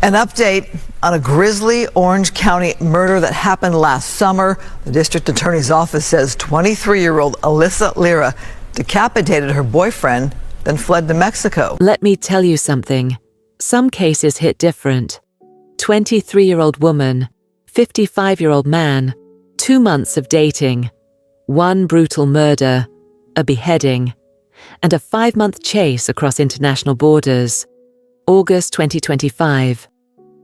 An update on a grisly Orange County murder that happened last summer. The district attorney's office says 23-year-old Alyssa Lira decapitated her boyfriend, then fled to Mexico. Let me tell you something. Some cases hit different. 23-year-old woman, 55-year-old man, 2 months of dating, 1 brutal murder, a beheading, and a 5-month chase across international borders. August 2025.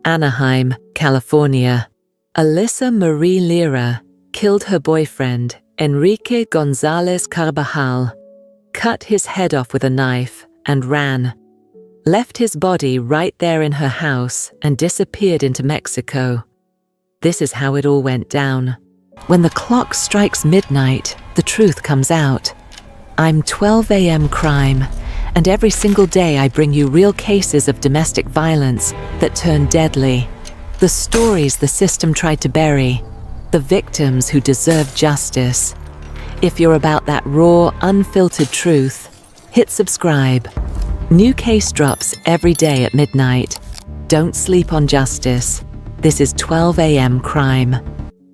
Anaheim, California. Alyssa Marie Lira killed her boyfriend, Enrique Gonzalez Carbajal, cut his head off with a knife and ran, left his body right there in her house and disappeared into Mexico. This is how it all went down. When the clock strikes midnight, the truth comes out. I'm 12 a.m. crime, and every single day I bring you real cases of domestic violence that turn deadly. The stories the system tried to bury, the victims who deserve justice. If you're about that raw, unfiltered truth, hit subscribe. New case drops every day at midnight. Don't sleep on justice. This is 12 a.m. crime.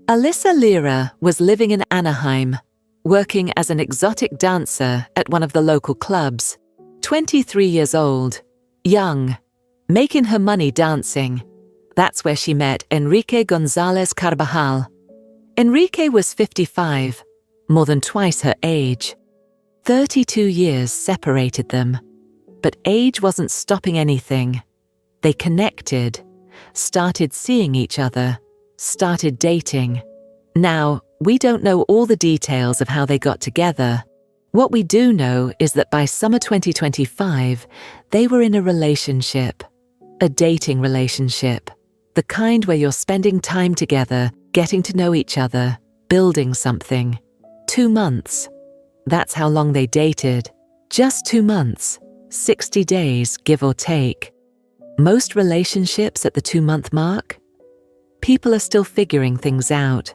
Alyssa Lira was living in Anaheim, working as an exotic dancer at one of the local clubs. 23 years old, young, making her money dancing. That's where she met Enrique Gonzalez Carbajal. Enrique was 55, more than twice her age. 32 years separated them, but age wasn't stopping anything. They connected, started seeing each other, started dating. Now, we don't know all the details of how they got together. What we do know is that by summer 2025, they were in a relationship, a dating relationship, the kind where you're spending time together, getting to know each other, building something. 2 months. That's how long they dated. Just 2 months, 60 days, give or take. Most relationships at the 2-month mark, people are still figuring things out,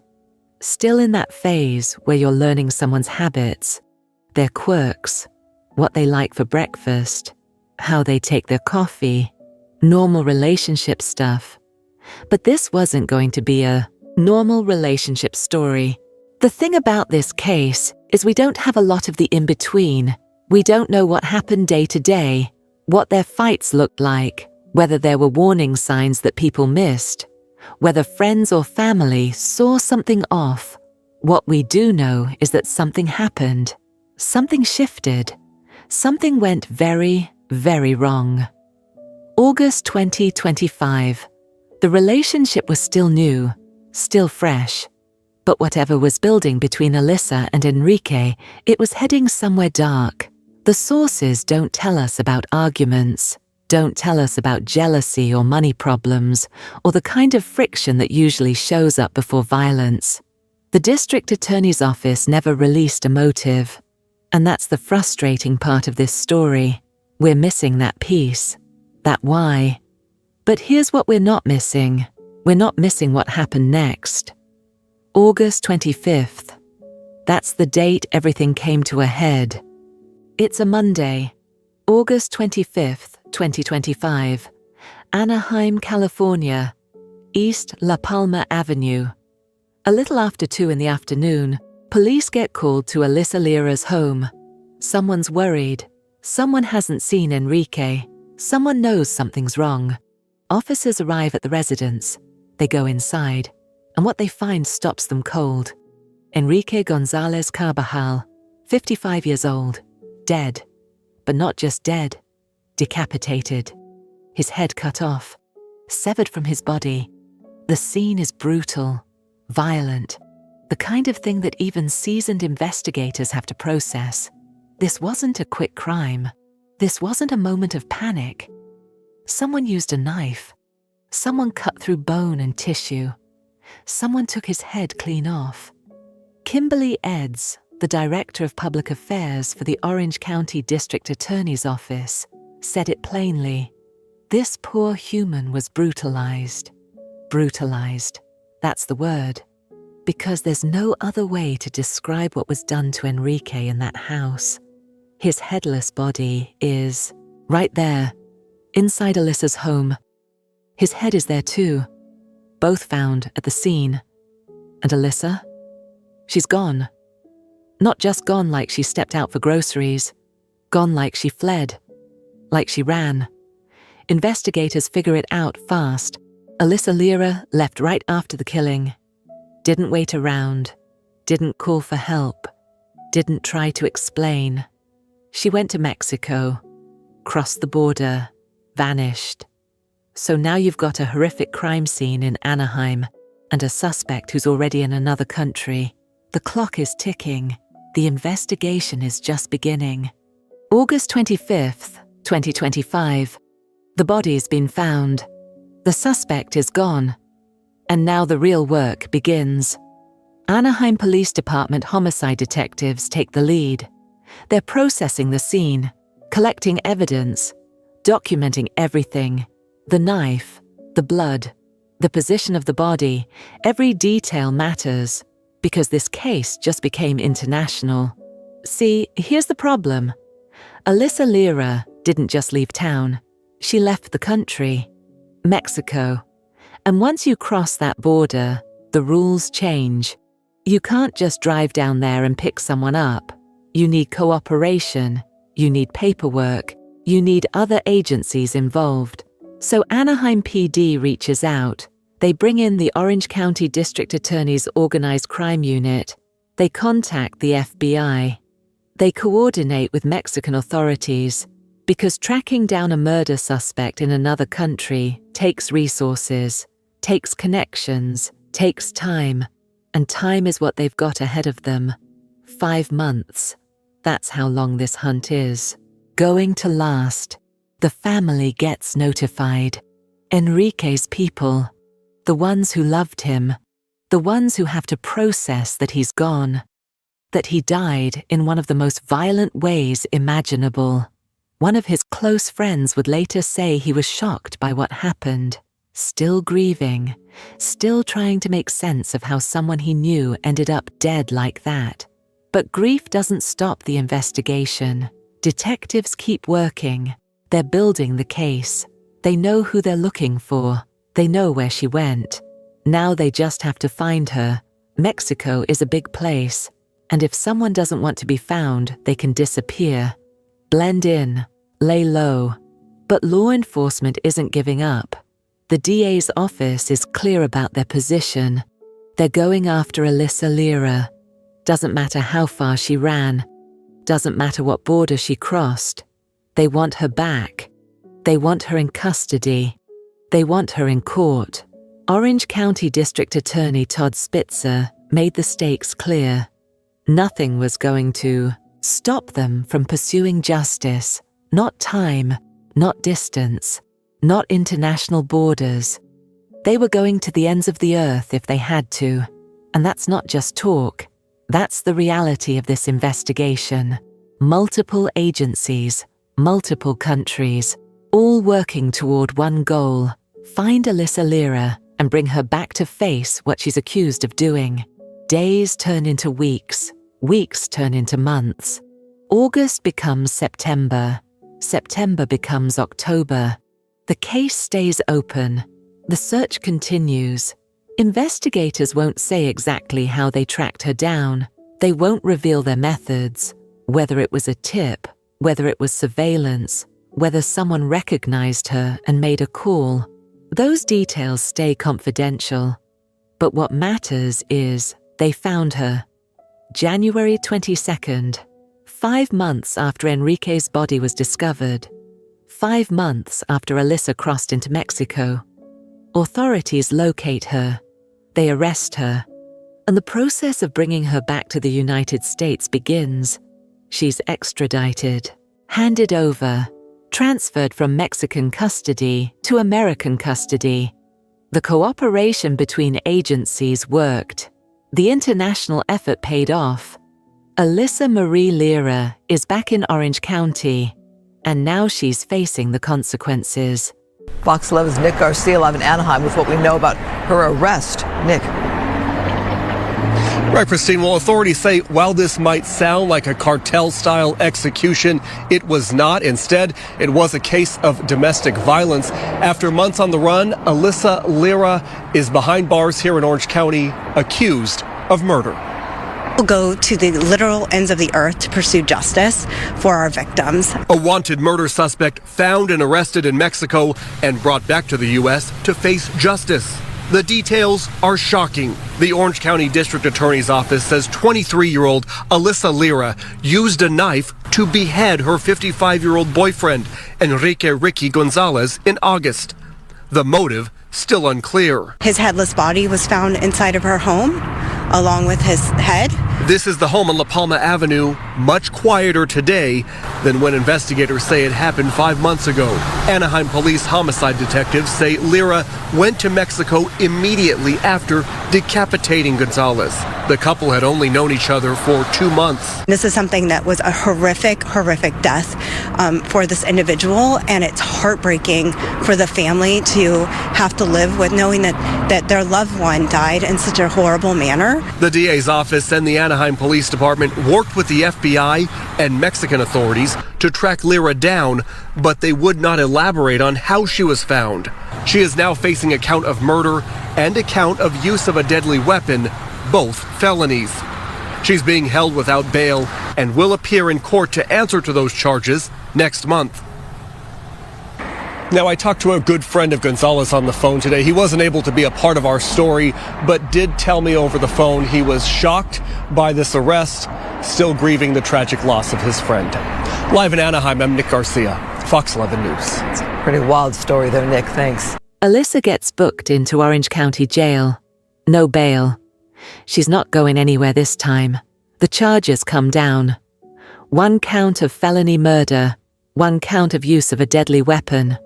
still in that phase where you're learning someone's habits, their quirks, what they like for breakfast, how they take their coffee, normal relationship stuff. But this wasn't going to be a normal relationship story. The thing about this case is we don't have a lot of the in-between. We don't know what happened day to day, what their fights looked like, whether there were warning signs that people missed, whether friends or family saw something off. What we do know is that something happened. Something shifted. Something went very, very wrong. August 2025. The relationship was still new, still fresh. But whatever was building between Alyssa and Enrique, it was heading somewhere dark. The sources don't tell us about arguments, don't tell us about jealousy or money problems, or the kind of friction that usually shows up before violence. The district attorney's office never released a motive. And that's the frustrating part of this story. We're missing that piece, that why. But here's what we're not missing. We're not missing what happened next. August 25th. That's the date everything came to a head. It's a Monday, August 25th, 2025. Anaheim, California, East La Palma Avenue. A little after 2 in the afternoon, police get called to Alyssa Lira's home. Someone's worried. Someone hasn't seen Enrique. Someone knows something's wrong. Officers arrive at the residence. They go inside, and what they find stops them cold. Enrique Gonzalez Carbajal, 55 years old, dead. But not just dead, decapitated. His head cut off, severed from his body. The scene is brutal, violent. The kind of thing that even seasoned investigators have to process. This wasn't a quick crime. This wasn't a moment of panic. Someone used a knife. Someone cut through bone and tissue. Someone took his head clean off. Kimberly Eds, the Director of Public Affairs for the Orange County District Attorney's Office, said it plainly. This poor human was brutalized. Brutalized. That's the word. Because there's no other way to describe what was done to Enrique in that house. His headless body is right there, inside Alyssa's home. His head is there too, both found at the scene. And Alyssa? She's gone. Not just gone like she stepped out for groceries, gone like she fled, like she ran. Investigators figure it out fast. Alyssa Lira left right after the killing. Didn't wait around, didn't call for help, didn't try to explain. She went to Mexico, crossed the border, vanished. So now you've got a horrific crime scene in Anaheim and a suspect who's already in another country. The clock is ticking. The investigation is just beginning. August 25th, 2025. The body's been found. The suspect is gone. And now the real work begins. Anaheim Police Department homicide detectives take the lead. They're processing the scene, collecting evidence, documenting everything. The knife, the blood, the position of the body, every detail matters, because this case just became international. See, here's the problem. Alyssa Lira didn't just leave town. She left the country, Mexico. And once you cross that border, the rules change. You can't just drive down there and pick someone up. You need cooperation, you need paperwork, you need other agencies involved. So Anaheim PD reaches out. They bring in the Orange County District Attorney's Organized Crime Unit. They contact the FBI. They coordinate with Mexican authorities because tracking down a murder suspect in another country takes resources, takes connections, takes time, and time is what they've got ahead of them. 5 months. That's how long this hunt is. Going to last. The family gets notified. Enrique's people. The ones who loved him. The ones who have to process that he's gone. That he died in one of the most violent ways imaginable. One of his close friends would later say he was shocked by what happened. Still grieving. Still trying to make sense of how someone he knew ended up dead like that. But grief doesn't stop the investigation. Detectives keep working. They're building the case. They know who they're looking for. They know where she went. Now they just have to find her. Mexico is a big place. And if someone doesn't want to be found, they can disappear. Blend in. Lay low. But law enforcement isn't giving up. The DA's office is clear about their position. They're going after Alyssa Lira. Doesn't matter how far she ran. Doesn't matter what border she crossed. They want her back. They want her in custody. They want her in court. Orange County District Attorney Todd Spitzer made the stakes clear. Nothing was going to stop them from pursuing justice. Not time, not distance, not international borders. They were going to the ends of the earth if they had to. And that's not just talk. That's the reality of this investigation. Multiple agencies, multiple countries, all working toward one goal. Find Alyssa Lira and bring her back to face what she's accused of doing. Days turn into weeks. Weeks turn into months. August becomes September. September becomes October. The case stays open. The search continues. Investigators won't say exactly how they tracked her down. They won't reveal their methods, whether it was a tip, whether it was surveillance, whether someone recognized her and made a call. Those details stay confidential. But what matters is they found her. January 22nd, 5 months after Enrique's body was discovered. 5 months after Alyssa crossed into Mexico. Authorities locate her. They arrest her. And the process of bringing her back to the United States begins. She's extradited, handed over, transferred from Mexican custody to American custody. The cooperation between agencies worked. The international effort paid off. Alyssa Marie Lira is back in Orange County, and now she's facing the consequences. Fox 11's Nick Garcia live in Anaheim with what we know about her arrest. Nick. Right, Christine. Well, authorities say while this might sound like a cartel-style execution, it was not. Instead, it was a case of domestic violence. After months on the run, Alyssa Lira is behind bars here in Orange County, accused of murder. We'll go to the literal ends of the earth to pursue justice for our victims. A wanted murder suspect found and arrested in Mexico and brought back to the U.S. to face justice. The details are shocking. The Orange County District Attorney's Office says 23-year-old Alyssa Lira used a knife to behead her 55-year-old boyfriend, Enrique Gonzalez, in August. The motive still unclear. His headless body was found inside of her home, along with his head. This is the home on La Palma Avenue, much quieter today than when investigators say it happened 5 months ago. Anaheim Police homicide detectives say Lira went to Mexico immediately after decapitating Gonzalez. The couple had only known each other for 2 months. This is something that was a horrific death for this individual, and it's heartbreaking for the family to have to live with knowing that their loved one died in such a horrible manner. The DA's office and the Anaheim Police Department worked with the FBI and Mexican authorities to track Lira down, but they would not elaborate on how she was found. She is now facing a count of murder and a count of use of a deadly weapon, both felonies. She's being held without bail and will appear in court to answer to those charges next month. Now, I talked to a good friend of Gonzalez on the phone today. He wasn't able to be a part of our story, but did tell me over the phone he was shocked by this arrest, still grieving the tragic loss of his friend. Live in Anaheim, I'm Nick Garcia, Fox 11 News. It's a pretty wild story there, Nick. Thanks. Alyssa gets booked into Orange County Jail. No bail. She's not going anywhere this time. The charges come down. 1 count of felony murder, 1 count of use of a deadly weapon.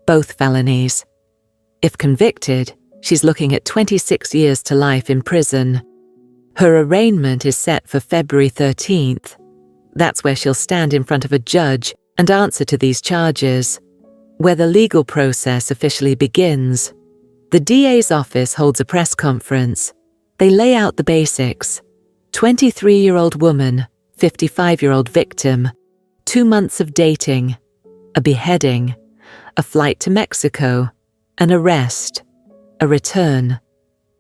Both felonies. If convicted, she's looking at 26 years to life in prison. Her arraignment is set for February 13th. That's where she'll stand in front of a judge and answer to these charges, where the legal process officially begins. The DA's office holds a press conference. They lay out the basics. 23-year-old woman, 55-year-old victim, 2 months of dating, a beheading, a flight to Mexico, an arrest, a return.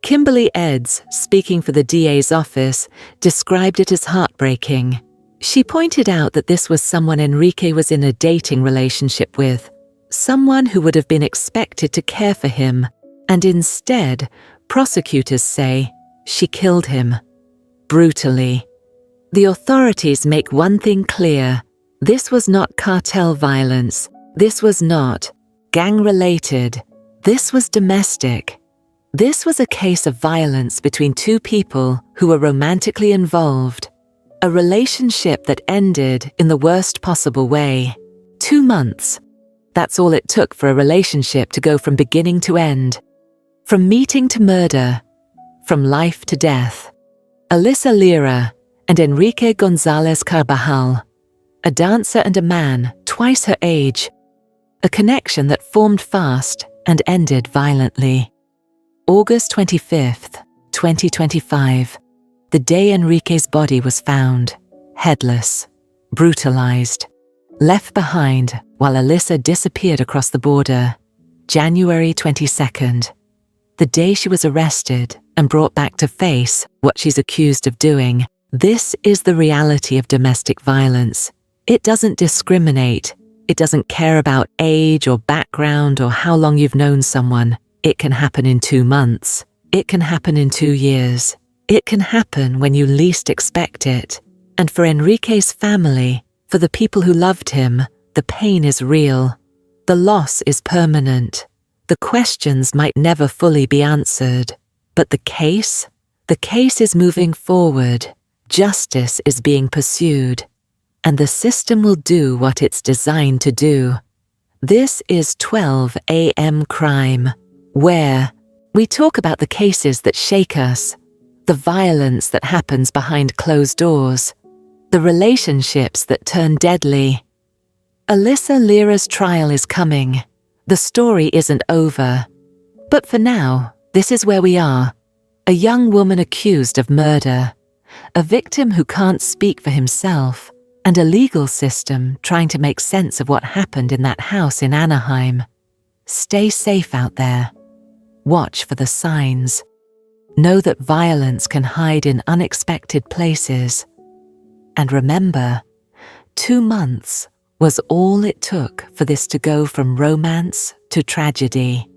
Kimberly Eds, speaking for the DA's office, described it as heartbreaking. She pointed out that this was someone Enrique was in a dating relationship with, someone who would have been expected to care for him, and instead, prosecutors say, she killed him. Brutally. The authorities make one thing clear. This was not cartel violence. This was not gang-related. This was domestic. This was a case of violence between 2 people who were romantically involved. A relationship that ended in the worst possible way. 2 months. That's all it took for a relationship to go from beginning to end. From meeting to murder. From life to death. Alyssa Lira and Enrique Gonzalez Carbajal. A dancer and a man, twice her age. A connection that formed fast and ended violently. August 25th, 2025. The day Enrique's body was found. Headless. Brutalized. Left behind while Alyssa disappeared across the border. January 22nd. The day she was arrested and brought back to face what she's accused of doing. This is the reality of domestic violence. It doesn't discriminate. It doesn't care about age or background or how long you've known someone. It can happen in 2 months. It can happen in 2 years. It can happen when you least expect it. And for Enrique's family, for the people who loved him, the pain is real. The loss is permanent. The questions might never fully be answered. But the case is moving forward. Justice is being pursued. And the system will do what it's designed to do. This is 12 a.m. Crime, where we talk about the cases that shake us, the violence that happens behind closed doors, the relationships that turn deadly. Alyssa Lira's trial is coming. The story isn't over. But for now, this is where we are. A young woman accused of murder, a victim who can't speak for himself, and a legal system trying to make sense of what happened in that house in Anaheim. Stay safe out there. Watch for the signs. Know that violence can hide in unexpected places. And remember, 2 months was all it took for this to go from romance to tragedy.